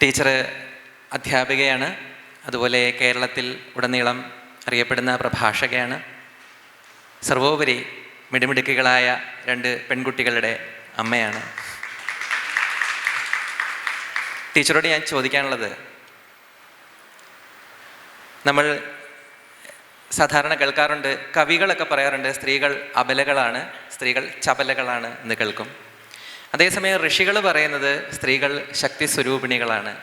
Teacher അധ്യാപികയാണ്, അതുപോലെ കേരളത്തിൽ ഉടനീളം അറിയപ്പെടുന്ന പ്രഭാഷകയാണ്. സർവോപരി മിടുമിടുക്കുകളായ 2 പെൺകുട്ടികളുടെ അമ്മയാണ്. ടീച്ചറോട് ഞാൻ ചോദിക്കാനുള്ളത്, നമ്മൾ സാധാരണ കേൾക്കാറുണ്ട്, കവികളൊക്കെ പറയാറുണ്ട് സ്ത്രീകൾ അബലകളാണ്, സ്ത്രീകൾ ചപലകളാണ് എന്ന് കേൾക്കും. അതേസമയം ഋഷികൾ പറയുന്നത് സ്ത്രീകൾ ശക്തി സ്വരൂപിണികളാണ്,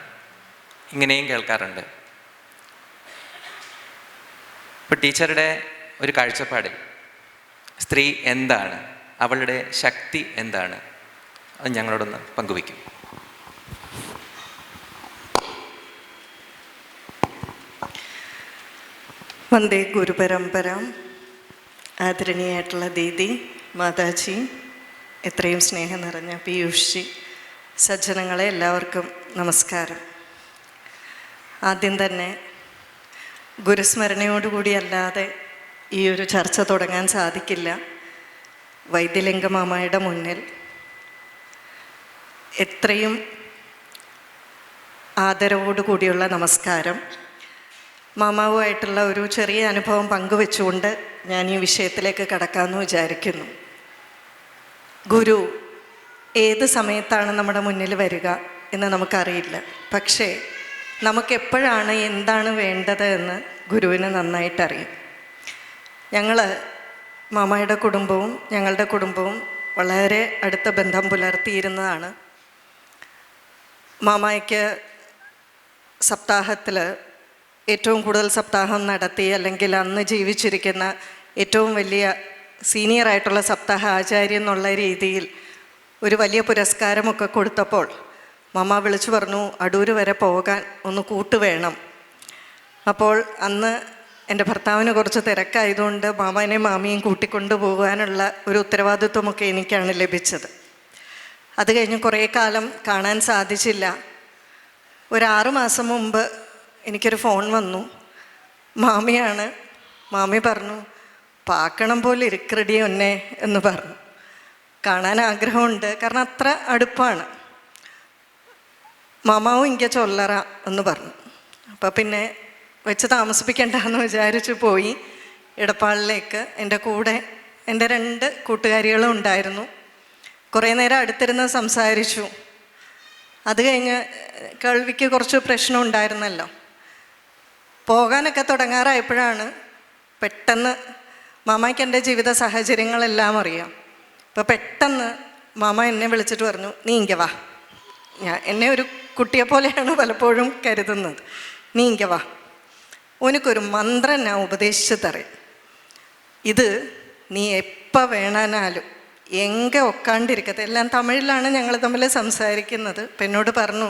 ഇങ്ങനെയും കേൾക്കാറുണ്ട്. ഇപ്പോൾ ടീച്ചറുടെ ഒരു കാഴ്ചപ്പാടിൽ സ്ത്രീ എന്താണ്, അവളുടെ ശക്തി എന്താണ്, അത് ഞങ്ങളോടൊന്ന് പങ്കുവയ്ക്കും. വന്ദേ ഗുരുപരമ്പര. ആദരണീയായിട്ടുള്ള ദീദി, മാതാജി, എത്രയും സ്നേഹം നിറഞ്ഞ പീയൂഷ്, സജ്ജനങ്ങളെ എല്ലാവർക്കും നമസ്കാരം. ആദ്യം തന്നെ ഗുരുസ്മരണയോടുകൂടി അല്ലാതെ ഈ ഒരു ചർച്ച തുടങ്ങാൻ സാധിക്കില്ല. വൈദ്യലിംഗമാമയുടെ മുന്നിൽ എത്രയും ആദരവോടുകൂടിയുള്ള നമസ്കാരം. മാമാവുമായിട്ടുള്ള ഒരു ചെറിയ അനുഭവം പങ്കുവെച്ചുകൊണ്ട് ഞാൻ ഈ വിഷയത്തിലേക്ക് കടക്കാമെന്ന് വിചാരിക്കുന്നു. ഗുരു ഏത് സമയത്താണ് നമ്മുടെ മുന്നിൽ വരിക എന്ന് നമുക്കറിയില്ല. പക്ഷേ നമുക്കെപ്പോഴാണ് എന്താണ് വേണ്ടത് എന്ന് ഗുരുവിന് നന്നായിട്ടറിയാം. ഞങ്ങൾ മാമയുടെ കുടുംബവും ഞങ്ങളുടെ കുടുംബവും വളരെ അടുത്ത ബന്ധം പുലർത്തിയിരുന്നതാണ്. മാമയ്ക്ക് സപ്താഹത്തിൽ ഏറ്റവും കൂടുതൽ സപ്താഹം നടത്തി, അല്ലെങ്കിൽ അന്ന് ജീവിച്ചിരിക്കുന്ന ഏറ്റവും വലിയ സീനിയറായിട്ടുള്ള സപ്താഹ ആചാര്യ എന്നുള്ള രീതിയിൽ ഒരു വലിയ പുരസ്കാരമൊക്കെ കൊടുത്തപ്പോൾ മാമ വിളിച്ചു പറഞ്ഞു, അടൂർ വരെ പോകാൻ ഒന്ന് കൂട്ടുവേണം. അപ്പോൾ അന്ന് എൻ്റെ ഭർത്താവിന് കുറച്ച് തിരക്കായതുകൊണ്ട് മാമനെയും മാമിയും കൂട്ടിക്കൊണ്ടു പോകാനുള്ള ഒരു ഉത്തരവാദിത്വമൊക്കെ എനിക്കാണ് ലഭിച്ചത്. അത് കഴിഞ്ഞ് കുറേ കാലം കാണാൻ സാധിച്ചില്ല. ഒരു 6 മാസം മുമ്പ് എനിക്കൊരു ഫോൺ വന്നു. മാമിയാണ്. മാമി പറഞ്ഞു, പാക്കണം പോലെ ഇരിക്കറടി ഒന്നെ എന്ന് പറഞ്ഞു. കാണാൻ ആഗ്രഹമുണ്ട്, കാരണം അത്ര അടുപ്പാണ്. മാമാവും ഇങ്ങനെ ചൊല്ലറ എന്ന് പറഞ്ഞു. അപ്പം പിന്നെ വെച്ച് താമസിപ്പിക്കണ്ടെന്ന് വിചാരിച്ചു പോയി ഇടപ്പാളിലേക്ക്. എൻ്റെ കൂടെ എൻ്റെ 2 കൂട്ടുകാരികളും ഉണ്ടായിരുന്നു. കുറേ നേരം അടുത്തിരുന്ന് സംസാരിച്ചു. അത് കഴിഞ്ഞ് കേൾവിക്ക് കുറച്ച് പ്രശ്നം ഉണ്ടായിരുന്നല്ലോ. പോകാനൊക്കെ തുടങ്ങാറായപ്പോഴാണ് പെട്ടെന്ന്, മാമയ്ക്ക് എൻ്റെ ജീവിത സാഹചര്യങ്ങളെല്ലാം അറിയാം. അപ്പോൾ പെട്ടെന്ന് മാമ എന്നെ വിളിച്ചിട്ട് പറഞ്ഞു, നീ ഇങ്ങ വാ. എന്നെ ഒരു കുട്ടിയെപ്പോലെയാണ് പലപ്പോഴും കരുതുന്നത്. നീ ഇങ്ങ വാ, ഉനക്കൊരു മന്ത്രം ഞാൻ ഉപദേശിച്ച് തരേൻ. ഇത് നീ എപ്പോൾ വേണാനാലും എങ്ക ഒക്കാണ്ടിരിക്കത്തെ. എല്ലാം തമിഴിലാണ് ഞങ്ങൾ തമ്മിൽ സംസാരിക്കുന്നത്. അപ്പം എന്നോട് പറഞ്ഞു,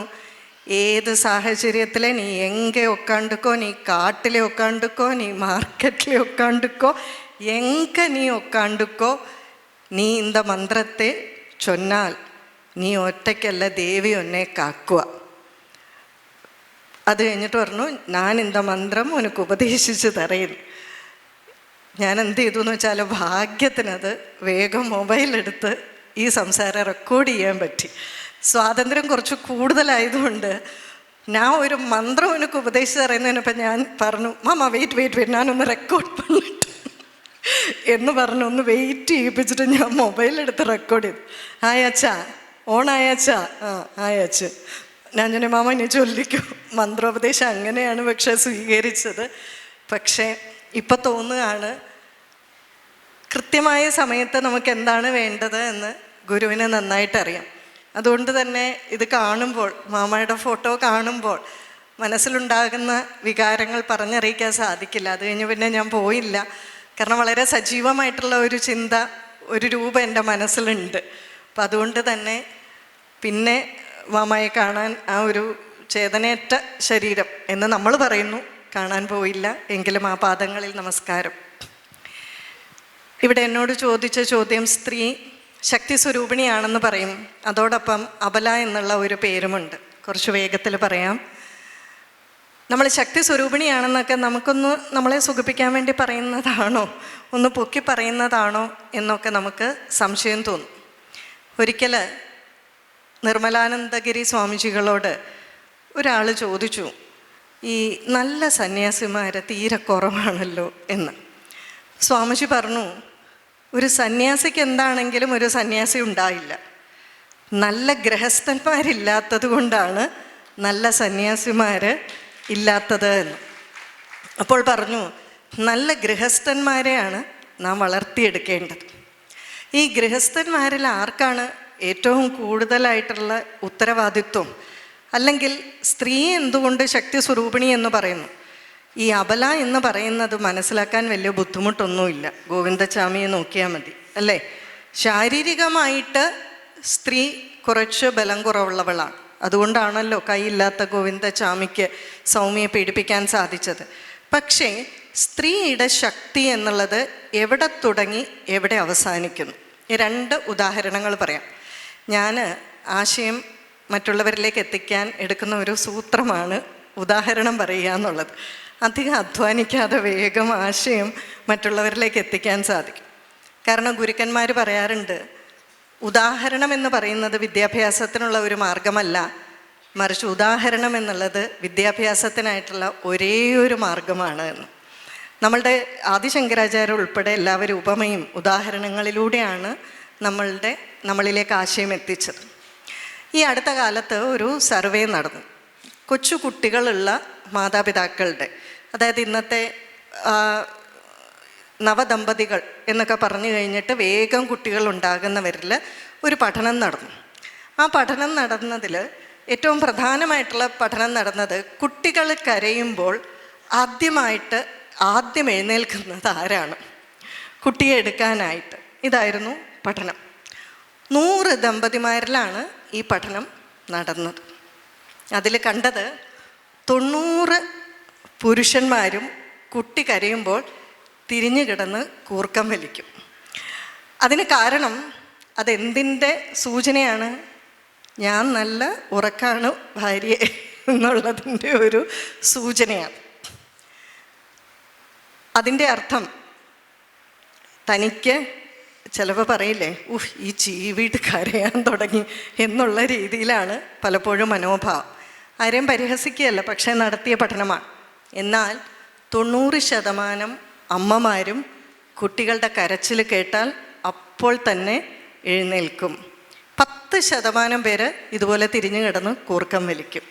ഏത് സാഹചര്യത്തിലെ നീ എങ്ക ഒക്കാണ്ടിക്കോ, നീ കാട്ടിലെ ഒക്കാണ്ടിക്കോ, നീ മാർക്കറ്റിലെ ഒക്കാണ്ടിക്കോ, എങ്ക നീ ഒക്കാണ്ടിക്കോ, നീ இந்த മന്ത്രത്തെ ചൊന്നാൽ നീ ഒറ്റയ്ക്കല്ല, ദേവി ഒന്നെ കാക്കുക. അത് കഴിഞ്ഞിട്ട് പറഞ്ഞു, ഞാൻ இந்த മന്ത്രം ഉനക്ക് ഉപദേശിച്ച് തരേൻ. ഞാൻ എന്ത് ചെയ്തു എന്ന് വെച്ചാൽ, ഭാഗ്യത്തിനത് വേഗം മൊബൈലെടുത്ത് ഈ സംസാരം റെക്കോർഡ് ചെയ്യാൻ പറ്റി. സ്വാതന്ത്ര്യം കുറച്ച് കൂടുതലായതുകൊണ്ട് ഞാൻ ഒരു മന്ത്രം എനിക്ക് ഉപദേശിച്ച് തരുന്നതിനപ്പം ഞാൻ പറഞ്ഞു, മാമ വെയിറ്റ് ഞാനൊന്ന് റെക്കോർഡ് പണിട്ട് എന്ന് പറഞ്ഞു. ഒന്ന് വെയിറ്റ് ചെയ്യിപ്പിച്ചിട്ട് ഞാൻ മൊബൈലെടുത്ത് റെക്കോർഡ് ചെയ്തു. ആയച്ചാ ഓണായച്ചാ, ആയച്ച്. ഞാൻ ചെന്നെ മാമ ഇനി ചൊല്ലിക്കൂ. മന്ത്രോപദേശം അങ്ങനെയാണ് പക്ഷെ സ്വീകരിച്ചത്. പക്ഷേ ഇപ്പം തോന്നുകയാണ്, കൃത്യമായ സമയത്ത് നമുക്ക് എന്താണ് വേണ്ടത് എന്ന് ഗുരുവിനെ നന്നായിട്ടറിയാം. അതുകൊണ്ട് തന്നെ ഇത് കാണുമ്പോൾ, മാമയുടെ ഫോട്ടോ കാണുമ്പോൾ മനസ്സിലുണ്ടാകുന്ന വികാരങ്ങൾ പറഞ്ഞറിയിക്കാൻ സാധിക്കില്ല. അത് കഴിഞ്ഞ് പിന്നെ ഞാൻ പോയില്ല. കാരണം വളരെ സജീവമായിട്ടുള്ള ഒരു ചിന്ത, ഒരു രൂപം എൻ്റെ മനസ്സിലുണ്ട്. അപ്പം അതുകൊണ്ട് തന്നെ പിന്നെ മാമയെ കാണാൻ, ആ ഒരു ചേതനയേറ്റ ശരീരം എന്ന് നമ്മൾ പറയുന്നു, കാണാൻ പോയില്ല. എങ്കിലും ആ പാദങ്ങളിൽ നമസ്കാരം. ഇവിടെ എന്നോട് ചോദിച്ച ചോദ്യം, സ്ത്രീ ശക്തി സ്വരൂപിണിയാണെന്ന് പറയും, അതോടൊപ്പം അബല എന്നുള്ള ഒരു പേരുമുണ്ട്. കുറച്ച് വേഗത്തിൽ പറയാം. നമ്മൾ ശക്തി സ്വരൂപിണിയാണെന്നൊക്കെ നമുക്കൊന്ന് നമ്മളെ സുഖിപ്പിക്കാൻ വേണ്ടി പറയുന്നതാണോ, ഒന്ന് പൊക്കി പറയുന്നതാണോ എന്നൊക്കെ നമുക്ക് സംശയം തോന്നും. ഒരിക്കൽ നിർമ്മലാനന്ദഗിരി സ്വാമിജികളോട് ഒരാൾ ചോദിച്ചു, ഈ നല്ല സന്യാസിമാരെ തീരെ കുറവാണല്ലോ എന്ന്. സ്വാമിജി പറഞ്ഞു, ഒരു സന്യാസിക്ക് എന്താണെങ്കിലും ഒരു സന്യാസി ഉണ്ടായില്ല. നല്ല ഗൃഹസ്ഥന്മാരില്ലാത്തത് കൊണ്ടാണ് നല്ല സന്യാസിമാർ ഇല്ലാത്തത് എന്ന്. അപ്പോൾ പറഞ്ഞു, നല്ല ഗൃഹസ്ഥന്മാരെയാണ് നാം വളർത്തിയെടുക്കേണ്ടത്. ഈ ഗൃഹസ്ഥന്മാരിൽ ആർക്കാണ് ഏറ്റവും കൂടുതലായിട്ടുള്ള ഉത്തരവാദിത്വം? അല്ലെങ്കിൽ സ്ത്രീ എന്തുകൊണ്ട് ശക്തി സ്വരൂപിണി എന്ന് പറയുന്നു? ഈ അബല എന്ന് പറയുന്നത് മനസ്സിലാക്കാൻ വലിയ ബുദ്ധിമുട്ടൊന്നുമില്ല. ഗോവിന്ദച്ചാമിയെ നോക്കിയാൽ മതി, അല്ലേ? ശാരീരികമായിട്ട് സ്ത്രീ കുറച്ച് ബലം കുറവുള്ളവളാണ്. അതുകൊണ്ടാണല്ലോ കൈയില്ലാത്ത ഗോവിന്ദച്ചാമിക്ക് സൗമ്യയെ പീഡിപ്പിക്കാൻ സാധിച്ചത്. പക്ഷേ സ്ത്രീയുടെ ശക്തി എന്നുള്ളത് എവിടെ തുടങ്ങി എവിടെ അവസാനിക്കുന്നു? 2 ഉദാഹരണങ്ങൾ പറയാം. ഞാൻ ആശയം മറ്റുള്ളവരിലേക്ക് എത്തിക്കാൻ എടുക്കുന്ന ഒരു സൂത്രമാണ് ഉദാഹരണം പറയുക എന്നുള്ളത്. അധികം അധ്വാനിക്കാതെ വേഗം ആശയം മറ്റുള്ളവരിലേക്ക് എത്തിക്കാൻ സാധിക്കും. കാരണം ഗുരുക്കന്മാർ പറയാറുണ്ട്, ഉദാഹരണം എന്ന് പറയുന്നത് വിദ്യാഭ്യാസത്തിനുള്ള ഒരു മാർഗമല്ല, മറിച്ച് ഉദാഹരണം എന്നുള്ളത് വിദ്യാഭ്യാസത്തിനായിട്ടുള്ള ഒരേ ഒരു മാർഗമാണ് എന്ന്. നമ്മളുടെ ആദിശങ്കരാചാര്യ ഉൾപ്പെടെ എല്ലാവരും ഉപമയും ഉദാഹരണങ്ങളിലൂടെയാണ് നമ്മളിലേക്ക് ആശയം എത്തിച്ചത്. ഈ അടുത്ത കാലത്ത് ഒരു സർവേ നടന്നു. കൊച്ചു കുട്ടികളുള്ള മാതാപിതാക്കളുടെ, അതായത് ഇന്നത്തെ നവദമ്പതികൾ എന്നൊക്കെ പറഞ്ഞു കഴിഞ്ഞിട്ട് വേഗം കുട്ടികൾ ഉണ്ടാകുന്നവരിൽ ഒരു പഠനം നടന്നു. ആ പഠനം നടന്നതിൽ ഏറ്റവും പ്രധാനമായിട്ടുള്ള പഠനം നടന്നത്, കുട്ടികൾ കരയുമ്പോൾ ആദ്യം എഴുന്നേൽക്കുന്നത് ആരാണ് കുട്ടിയെ എടുക്കാനായിട്ട്. ഇതായിരുന്നു പഠനം. 100 ദമ്പതിമാരിലാണ് ഈ പഠനം നടന്നത്. അതിൽ കണ്ടത് 90 പുരുഷന്മാരും കുട്ടി കരയുമ്പോൾ തിരിഞ്ഞു കിടന്ന് കൂർക്കം വലിക്കും. അതിന് കാരണം അതെന്തിൻ്റെ സൂചനയാണ്? ഞാൻ നല്ല ഉറക്കാണ് ഭാര്യയെ എന്നുള്ളതിൻ്റെ ഒരു സൂചനയാണ്. അതിൻ്റെ അർത്ഥം തനിക്ക് ചിലപ്പോൾ പറയില്ലേ, ഈ ചീവീട്ട് കരയാൻ തുടങ്ങി എന്നുള്ള രീതിയിലാണ് പലപ്പോഴും മനോഭാവം. ആരെയും പരിഹസിക്കുകയല്ല, പക്ഷേ നടത്തിയ പഠനമാണ്. എന്നാൽ 90% അമ്മമാരും കുട്ടികളുടെ കരച്ചിൽ കേട്ടാൽ അപ്പോൾ തന്നെ എഴുന്നേൽക്കും. 10% പേര് ഇതുപോലെ തിരിഞ്ഞു കിടന്ന് കൂർക്കം വലിക്കും.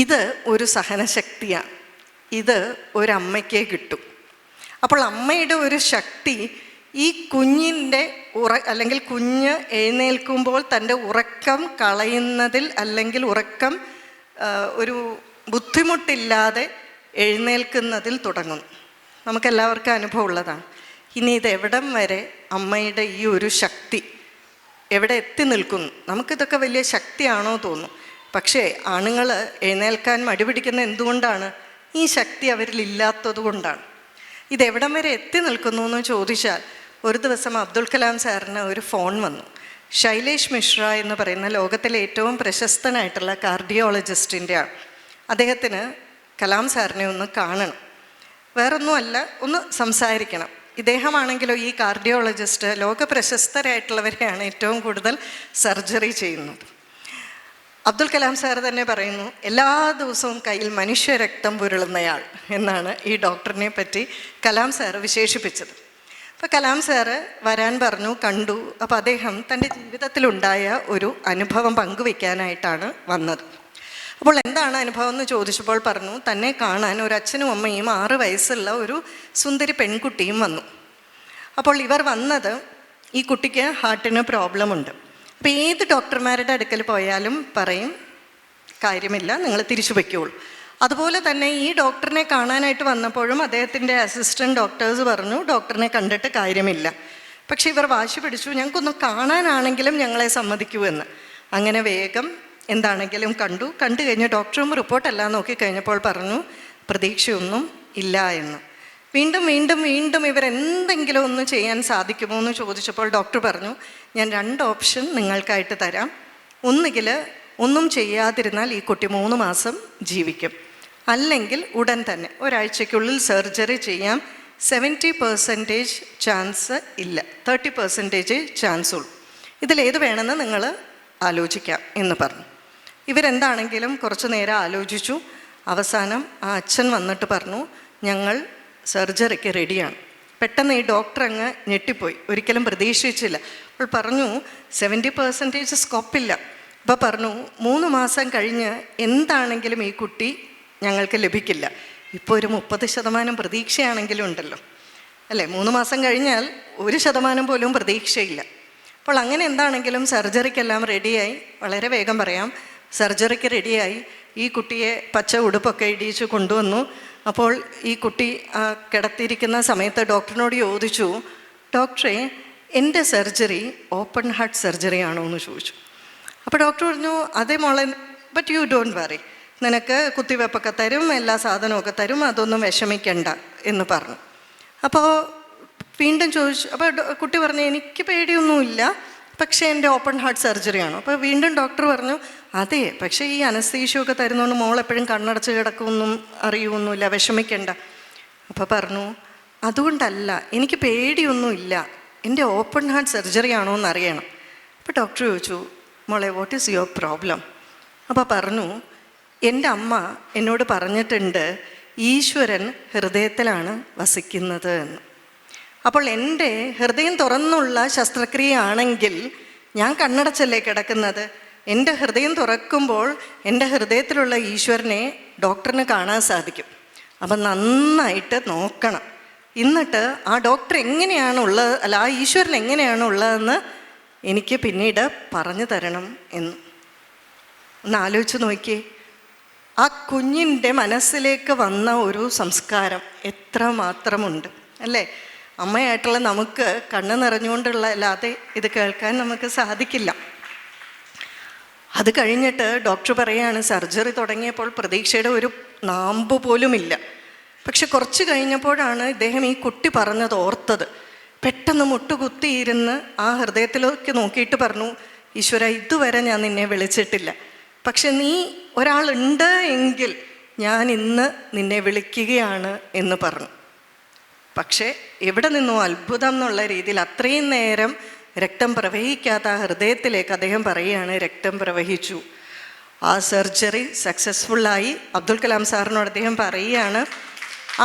ഇത് ഒരു സഹനശക്തിയാണ്. ഇത് ഒരമ്മയ്ക്കേ കിട്ടും. അപ്പോൾ അമ്മയുടെ ഒരു ശക്തി ഈ കുഞ്ഞിൻ്റെ അല്ലെങ്കിൽ കുഞ്ഞ് എഴുന്നേൽക്കുമ്പോൾ തൻ്റെ ഉറക്കം കളയുന്നതിൽ, അല്ലെങ്കിൽ ഉറക്കം ഒരു ബുദ്ധിമുട്ടില്ലാതെ എഴുന്നേൽക്കുന്നതിൽ തുടങ്ങുന്നു. നമുക്കെല്ലാവർക്കും അനുഭവം ഉള്ളതാണ്. ഇനി ഇതെവിടം വരെ അമ്മയുടെ ഈ ഒരു ശക്തി എവിടെ എത്തി നിൽക്കുന്നു? നമുക്കിതൊക്കെ വലിയ ശക്തിയാണോ തോന്നും. പക്ഷേ ആണുങ്ങൾ എഴുന്നേൽക്കാൻ മടിപിടിക്കുന്ന എന്തുകൊണ്ടാണ്? ഈ ശക്തി അവരിലില്ലാത്തത് കൊണ്ടാണ്. ഇതെവിടം വരെ എത്തി നിൽക്കുന്നു എന്ന് ചോദിച്ചാൽ, ഒരു ദിവസം അബ്ദുൽ കലാം സാറിന് ഒരു ഫോൺ വന്നു. ശൈലേഷ് മിശ്ര എന്ന് പറയുന്ന ലോകത്തിലെ ഏറ്റവും പ്രശസ്തനായിട്ടുള്ള കാർഡിയോളജിസ്റ്റിൻ്റെ ആണ്. അദ്ദേഹത്തിന് കലാം സാറിനെ ഒന്ന് കാണണം, വേറൊന്നുമല്ല, ഒന്ന് സംസാരിക്കണം. ഇദ്ദേഹമാണെങ്കിലോ ഈ കാർഡിയോളജിസ്റ്റ് ലോക പ്രശസ്തരായിട്ടുള്ളവരെയാണ് ഏറ്റവും കൂടുതൽ സർജറി ചെയ്യുന്നത്. അബ്ദുൽ കലാം സാർ തന്നെ പറയുന്നു, എല്ലാ ദിവസവും കയ്യിൽ മനുഷ്യരക്തം പുരളുന്നയാൾ എന്നാണ് ഈ ഡോക്ടറിനെ പറ്റി കലാം സാറ് വിശേഷിപ്പിച്ചത്. അപ്പോൾ കലാം സാറ് വരാൻ പറഞ്ഞു, കണ്ടു. അപ്പോൾ അദ്ദേഹം തൻ്റെ ജീവിതത്തിലുണ്ടായ ഒരു അനുഭവം പങ്കുവയ്ക്കാനായിട്ടാണ് വന്നത്. അപ്പോൾ എന്താണ് അനുഭവം എന്ന് ചോദിച്ചപ്പോൾ പറഞ്ഞു, തന്നെ കാണാൻ ഒരു അച്ഛനും അമ്മയും 6 വയസ്സുള്ള ഒരു സുന്ദരി പെൺകുട്ടിയും വന്നു. അപ്പോൾ ഇവർ വന്നത്, ഈ കുട്ടിക്ക് ഹാർട്ടിന് പ്രോബ്ലം ഉണ്ട്. അപ്പോൾ ഏത് ഡോക്ടർമാരുടെ അടുക്കൽ പോയാലും പറയും, കാര്യമില്ല, നിങ്ങൾ തിരിച്ചു വയ്ക്കുള്ളൂ. അതുപോലെ തന്നെ ഈ ഡോക്ടറിനെ കാണാനായിട്ട് വന്നപ്പോഴും അദ്ദേഹത്തിൻ്റെ അസിസ്റ്റൻറ്റ് ഡോക്ടേഴ്സ് പറഞ്ഞു, ഡോക്ടറിനെ കണ്ടിട്ട് കാര്യമില്ല. പക്ഷേ ഇവർ വാശി പിടിച്ചു, ഞങ്ങൾക്കൊന്ന് കാണാനാണെങ്കിലും ഞങ്ങളെ സമ്മതിക്കൂ എന്ന്. അങ്ങനെ വേഗം എന്താണെങ്കിലും കണ്ടു കഴിഞ്ഞ് ഡോക്ടറും റിപ്പോർട്ടെല്ലാം നോക്കിക്കഴിഞ്ഞപ്പോൾ പറഞ്ഞു, പ്രതീക്ഷയൊന്നും ഇല്ല എന്ന്. വീണ്ടും ഇവരെന്തെങ്കിലും ഒന്ന് ചെയ്യാൻ സാധിക്കുമോ എന്ന് ചോദിച്ചപ്പോൾ ഡോക്ടർ പറഞ്ഞു, ഞാൻ 2 ഓപ്ഷൻ നിങ്ങൾക്കായിട്ട് തരാം. ഒന്നുകിൽ ഒന്നും ചെയ്യാതിരുന്നാൽ ഈ കുട്ടി 3 മാസം ജീവിക്കും, അല്ലെങ്കിൽ ഉടൻ തന്നെ ഒരാഴ്ചയ്ക്കുള്ളിൽ സർജറി ചെയ്യാം. 70% ചാൻസ് ഇല്ല, 30% ചാൻസ് ഉള്ളൂ. ഇതിലേത് വേണമെന്ന് നിങ്ങൾ ആലോചിക്കാം എന്ന് പറഞ്ഞു. ഇവരെന്താണെങ്കിലും കുറച്ച് നേരം ആലോചിച്ചു. അവസാനം ആ അച്ഛൻ വന്നിട്ട് പറഞ്ഞു, ഞങ്ങൾ സർജറിക്ക് റെഡിയാണ്. പെട്ടെന്ന് ഈ ഡോക്ടർ അങ്ങ് ഞെട്ടിപ്പോയി, ഒരിക്കലും പ്രതീക്ഷിച്ചില്ല. അപ്പോൾ പറഞ്ഞു 70% സ്കോപ്പില്ല. അപ്പോൾ പറഞ്ഞു 3 മാസം കഴിഞ്ഞ് എന്താണെങ്കിലും ഈ കുട്ടി ഞങ്ങൾക്ക് ലഭിക്കില്ല. ഇപ്പോൾ ഒരു 30% പ്രതീക്ഷയാണെങ്കിലും ഉണ്ടല്ലോ അല്ലേ. 3 മാസം കഴിഞ്ഞാൽ 1% പോലും പ്രതീക്ഷയില്ല. അപ്പോൾ അങ്ങനെ എന്താണെങ്കിലും സർജറിക്കെല്ലാം റെഡിയായി. വളരെ വേഗം പറയാം, സർജറിക്ക് റെഡിയായി. ഈ കുട്ടിയെ പച്ച ഉടുപ്പൊക്കെ ഇടിയിച്ച് കൊണ്ടുവന്നു. അപ്പോൾ ഈ കുട്ടി കിടത്തിയിരിക്കുന്ന സമയത്ത് ഡോക്ടറിനോട് ചോദിച്ചു, ഡോക്ടറെ എൻ്റെ സർജറി ഓപ്പൺ ഹാർട്ട് സർജറി ആണോ എന്ന് ചോദിച്ചു. അപ്പോൾ ഡോക്ടർ പറഞ്ഞു, അതേ മോളെ, ബട്ട് യു ഡോണ്ട് വറി, നിനക്ക് കുത്തിവെപ്പൊക്കെ തരും, എല്ലാ സാധനമൊക്കെ തരും, അതൊന്നും വിഷമിക്കണ്ട എന്ന് പറഞ്ഞു. അപ്പോൾ വീണ്ടും ചോദിച്ചു. അപ്പോൾ കുട്ടി പറഞ്ഞു, എനിക്ക് പേടിയൊന്നുമില്ല, പക്ഷേ എൻ്റെ ഓപ്പൺ ഹാർട്ട് സർജറിയാണോ? അപ്പോൾ വീണ്ടും ഡോക്ടർ പറഞ്ഞു, അതെ, പക്ഷേ ഈ അനസ്തീഷ്യമൊക്കെ തരുന്നതുകൊണ്ട് മോളെപ്പോഴും കണ്ണടച്ച് കിടക്കുമൊന്നും അറിയുമൊന്നുമില്ല, വിഷമിക്കണ്ട. അപ്പോൾ പറഞ്ഞു, അതുകൊണ്ടല്ല, എനിക്ക് പേടിയൊന്നുമില്ല, എൻ്റെ ഓപ്പൺ ഹാർട്ട് സർജറി ആണോ എന്ന് അറിയണം. അപ്പോൾ ഡോക്ടർ ചോദിച്ചു, മോളെ വാട്ട് ഈസ് യുവർ പ്രോബ്ലം? അപ്പോൾ പറഞ്ഞു, എൻ്റെ അമ്മ എന്നോട് പറഞ്ഞിട്ടുണ്ട് ഈശ്വരൻ ഹൃദയത്തിലാണ് വസിക്കുന്നത് എന്ന്. അപ്പോൾ എൻ്റെ ഹൃദയം തുറന്നുള്ള ശസ്ത്രക്രിയയാണെങ്കിൽ ഞാൻ കണ്ണടച്ചല്ലേ കിടക്കുന്നത്. എൻ്റെ ഹൃദയം തുറക്കുമ്പോൾ എൻ്റെ ഹൃദയത്തിലുള്ള ഈശ്വരനെ ഡോക്ടറിന് കാണാൻ സാധിക്കും. അപ്പം നന്നായിട്ട് നോക്കണം. എന്നിട്ട് ആ ഡോക്ടർ എങ്ങനെയാണുള്ളത്, അല്ല ആ ഈശ്വരൻ എങ്ങനെയാണുള്ളതെന്ന് എനിക്ക് പിന്നീട് പറഞ്ഞു തരണം എന്ന്. ഒന്ന് ആലോചിച്ച് നോക്കിയേ, ആ കുഞ്ഞിൻ്റെ മനസ്സിലേക്ക് വന്ന ഒരു സംസ്കാരം എത്ര മാത്രമുണ്ട് അല്ലേ. അമ്മയായിട്ടുള്ള നമുക്ക് കണ്ണ് നിറഞ്ഞുകൊണ്ടുള്ള അല്ലാതെ ഇത് കേൾക്കാൻ നമുക്ക് സാധിക്കില്ല. അത് കഴിഞ്ഞിട്ട് ഡോക്ടർ പറയുകയാണ്, സർജറി തുടങ്ങിയപ്പോൾ പ്രതീക്ഷയുടെ ഒരു നാമ്പ് പോലുമില്ല. പക്ഷെ കുറച്ച് കഴിഞ്ഞപ്പോഴാണ് ഇദ്ദേഹം ഈ കുട്ടി പറഞ്ഞത് ഓർത്തത്. പെട്ടെന്ന് മുട്ടുകുത്തിയിരുന്ന് ആ ഹൃദയത്തിലേക്ക് നോക്കിയിട്ട് പറഞ്ഞു, ഈശ്വര, ഇതുവരെ ഞാൻ നിന്നെ വിളിച്ചിട്ടില്ല, പക്ഷെ നീ ഒരാളുണ്ട് എങ്കിൽ ഞാൻ ഇന്ന് നിന്നെ വിളിക്കുകയാണ് എന്ന് പറഞ്ഞു. പക്ഷേ എവിടെ നിന്നോ അത്ഭുതം എന്നുള്ള രീതിയിൽ അത്രയും നേരം രക്തം പ്രവഹിക്കാത്ത ആ ഹൃദയത്തിലേക്ക് അദ്ദേഹം പറയുകയാണ്, രക്തം പ്രവഹിച്ചു. ആ സർജറി സക്സസ്ഫുള്ളായി. അബ്ദുൽ കലാം സാറിനോട് അദ്ദേഹം പറയുകയാണ്,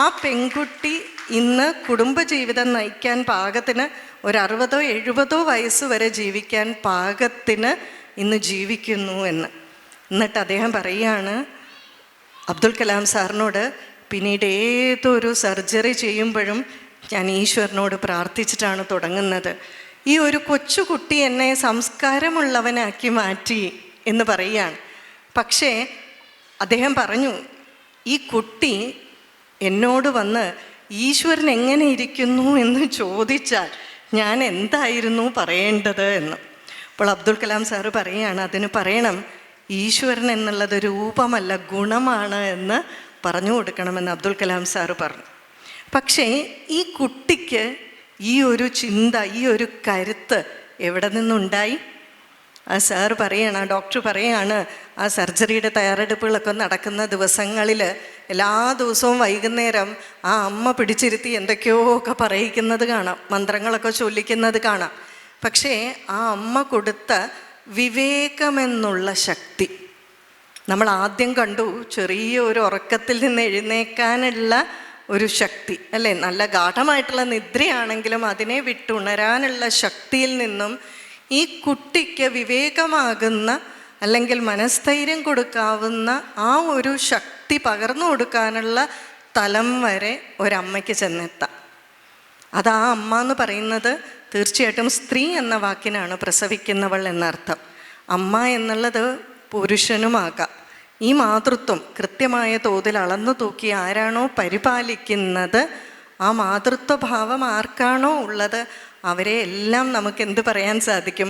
ആ പെൺകുട്ടി ഇന്ന് കുടുംബജീവിതം നയിക്കാൻ പാകത്തിന് ഒരു 60-70 വയസ്സ് വരെ ജീവിക്കാൻ പാകത്തിന് ഇന്ന് ജീവിക്കുന്നു എന്ന്. എന്നിട്ട് അദ്ദേഹം പറയുകയാണ് അബ്ദുൽ കലാം സാറിനോട്, പിന്നീട് ഏതൊരു സർജറി ചെയ്യുമ്പോഴും ഞാൻ ഈശ്വരനോട് പ്രാർത്ഥിച്ചിട്ടാണ് തുടങ്ങുന്നത്. ഈ ഒരു കൊച്ചുകുട്ടി എന്നെ സംസ്കാരമുള്ളവനാക്കി മാറ്റി എന്ന് പറയുകയാണ്. പക്ഷേ അദ്ദേഹം പറഞ്ഞു, ഈ കുട്ടി എന്നോട് വന്ന് ഈശ്വരൻ എങ്ങനെ ഇരിക്കുന്നു എന്ന് ചോദിച്ചാൽ ഞാൻ എന്തായിരുന്നു പറയേണ്ടത് എന്ന്. അപ്പോൾ അബ്ദുൽ കലാം സാറ് പറയുകയാണ്, അതിന് പറയണം, ഈശ്വരൻ എന്നുള്ളത് രൂപമല്ല ഗുണമാണ് എന്ന് പറഞ്ഞു കൊടുക്കണമെന്ന് അബ്ദുൽ കലാം സാറ് പറഞ്ഞു. പക്ഷേ ഈ കുട്ടിക്ക് ഈ ഒരു ചിന്ത, ഈ ഒരു കരുത്ത് എവിടെ നിന്നുണ്ടായി? ആ സാറ് പറയാണ്, ആ ഡോക്ടർ പറയാണ്, ആ സർജറിയുടെ തയ്യാറെടുപ്പുകളൊക്കെ നടക്കുന്ന ദിവസങ്ങളിൽ എല്ലാ ദിവസവും വൈകുന്നേരം ആ അമ്മ പിടിച്ചിരുത്തി എന്തൊക്കെയോ ഒക്കെ പറയിക്കുന്നത് കാണാം, മന്ത്രങ്ങളൊക്കെ ചൊല്ലിക്കുന്നത് കാണാം. പക്ഷേ ആ അമ്മ കൊടുത്ത വിവേകമെന്നുള്ള ശക്തി നമ്മൾ ആദ്യം കണ്ടു. ചെറിയ ഒരു ഉറക്കത്തിൽ നിന്ന് എഴുന്നേക്കാനുള്ള ഒരു ശക്തി അല്ലേ, നല്ല ഗാഠമായിട്ടുള്ള നിദ്രയാണെങ്കിലും അതിനെ വിട്ടുണരാനുള്ള ശക്തിയിൽ നിന്നും ഈ കുട്ടിക്ക് വിവേകമാകുന്ന അല്ലെങ്കിൽ മനസ്ഥൈര്യം കൊടുക്കാവുന്ന ആ ഒരു ശക്തി പകർന്നു കൊടുക്കാനുള്ള തലം വരെ ഒരമ്മയ്ക്ക് ചെന്നെത്താം. അത് ആ അമ്മ എന്ന് പറയുന്നത് തീർച്ചയായിട്ടും സ്ത്രീ എന്ന വാക്കിനാണ് പ്രസവിക്കുന്നവൾ എന്നർത്ഥം. അമ്മ എന്നുള്ളത് പുരുഷനുമാകാം. ഈ മാതൃത്വം കൃത്യമായ തോതിൽ അളന്നു തൂക്കി ആരാണോ പരിപാലിക്കുന്നത്, ആ മാതൃത്വഭാവം ആർക്കാണോ ഉള്ളത്, അവരെ എല്ലാം നമുക്ക് എന്ത് പറയാൻ സാധിക്കും?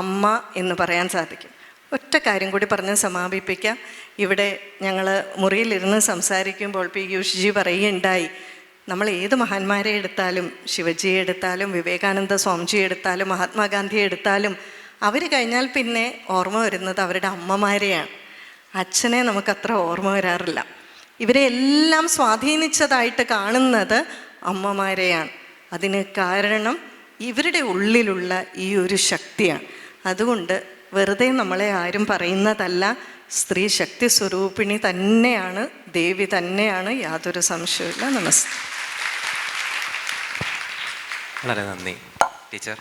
അമ്മ എന്ന് പറയാൻ സാധിക്കും. ഒറ്റ കാര്യം കൂടി പറഞ്ഞ് സമാപിപ്പിക്കാം. ഇവിടെ ഞങ്ങൾ മുറിയിലിരുന്ന് സംസാരിക്കുമ്പോൾ പീയൂഷ്ജി പറയുകയുണ്ടായി, നമ്മൾ ഏത് മഹാന്മാരെ എടുത്താലും, ശിവജിയെ എടുത്താലും, വിവേകാനന്ദ സ്വാമിജിയെ എടുത്താലും, മഹാത്മാഗാന്ധിയെ എടുത്താലും, അവർ കഴിഞ്ഞാൽ പിന്നെ ഓർമ്മ വരുന്നത് അവരുടെ അമ്മമാരെയാണ്. അച്ഛനെ നമുക്കത്ര ഓർമ്മ വരാറില്ല. ഇവരെ എല്ലാം സ്വാധീനിച്ചതായിട്ട് കാണുന്നത് അമ്മമാരെയാണ്. അതിന് കാരണം ഇവരുടെ ഉള്ളിലുള്ള ഈ ഒരു ശക്തിയാണ്. അതുകൊണ്ട് വെറുതെ നമ്മളെ ആരും പറയുന്നതല്ല, സ്ത്രീ ശക്തി സ്വരൂപിണി തന്നെയാണ്, ദേവി തന്നെയാണ്, യാതൊരു സംശയവുമില്ല. നമസ്തേ. വളരെ നന്ദി ടീച്ചർ.